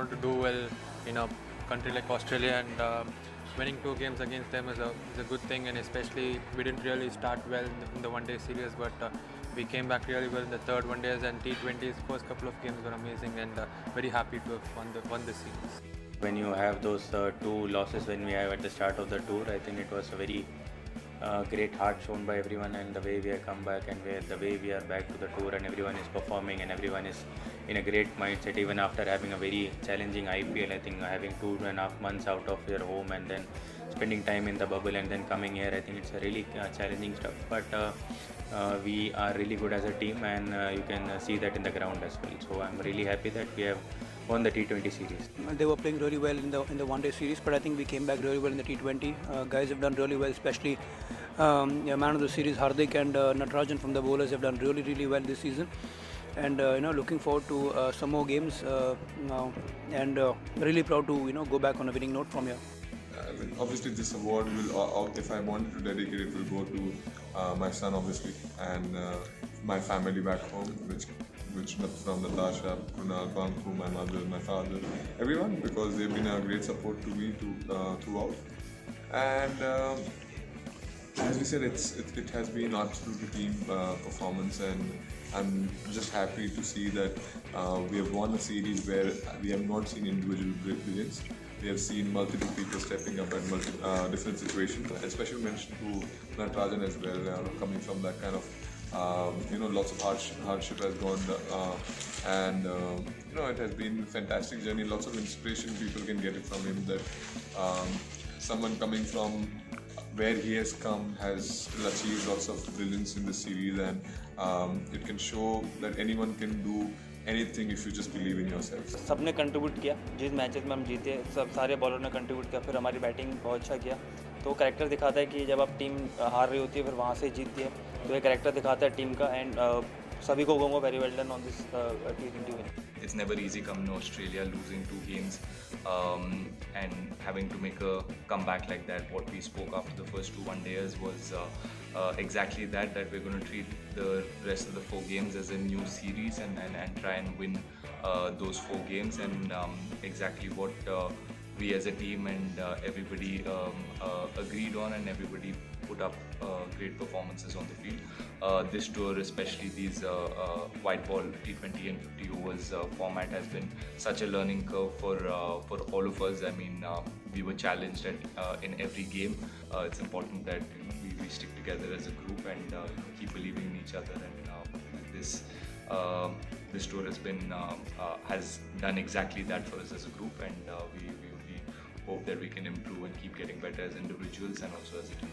wanted to do well in a country like Australia, and winning 2 games against them is a good thing. And especially we didn't really start well in the one-day series, but we came back really well in the third one-days and T20s. First couple of games were amazing, and very happy to have won the series. When you have those two losses when we have at the start of the tour, I think it was a very great heart shown by everyone, and the way we have come back and the way we are back to the tour, and everyone is performing and everyone is in a great mindset even after having a very challenging IPL. I think having 2.5 months out of your home and then spending time in the bubble and then coming here, I think it's a really challenging stuff, but we are really good as a team, and you can see that in the ground as well. So I'm really happy that we have won the T20 series. They were playing really well in the one-day series, but I think we came back really well in the T20. Guys have done really well, especially man of the series Hardik and Natarajan from the bowlers have done really well this season. And looking forward to some more games now, and really proud to go back on a winning note from here. I mean, obviously this award will, if I wanted to dedicate it, will go to my son, obviously, and my family back home, which from Natasha, Kunal, Banku, my mother, my father, everyone, because they've been a great support to me throughout. And as we said, it has been absolutely team performance, and I'm just happy to see that we have won a series where we have not seen individual brilliance. We have seen multiple people stepping up at different situations, especially mentioned to Natarajan as well, coming from that kind of lots of hardship has gone, and it has been a fantastic journey. Lots of inspiration people can get it from him, that someone coming from where he has come has still achieved lots of brilliance in the series, and it can show that anyone can do anything if you just believe in yourself. सबने contribute किया, जिस matches में हम जीते सब सारे bowler ने contribute किया, फिर हमारी बैटिंग बहुत अच्छा किया, तो कैरेक्टर दिखाता है कि जब आप टीम हार रही होती है फिर वहाँ से जीतती है, तो ये कैरेक्टर दिखाता है टीम का, एंड सभी को कहूँगा very well done on this T20 win. It's never easy coming to Australia, losing 2 games, and having to make a comeback like that. What we spoke after the first 2 one-days was exactly that we're going to treat the rest of the 4 games as a new series, and try and win those 4 games, and exactly what we as a team and everybody agreed on, and everybody put up great performances on the field. This tour, especially these white ball T20 and 50 overs format, has been such a learning curve for all of us. I mean, we were challenged in every game. It's important that we stick together as a group and keep believing in each other. And this tour has done exactly that for us as a group, and we hope that we can improve and keep getting better as individuals and also as a team.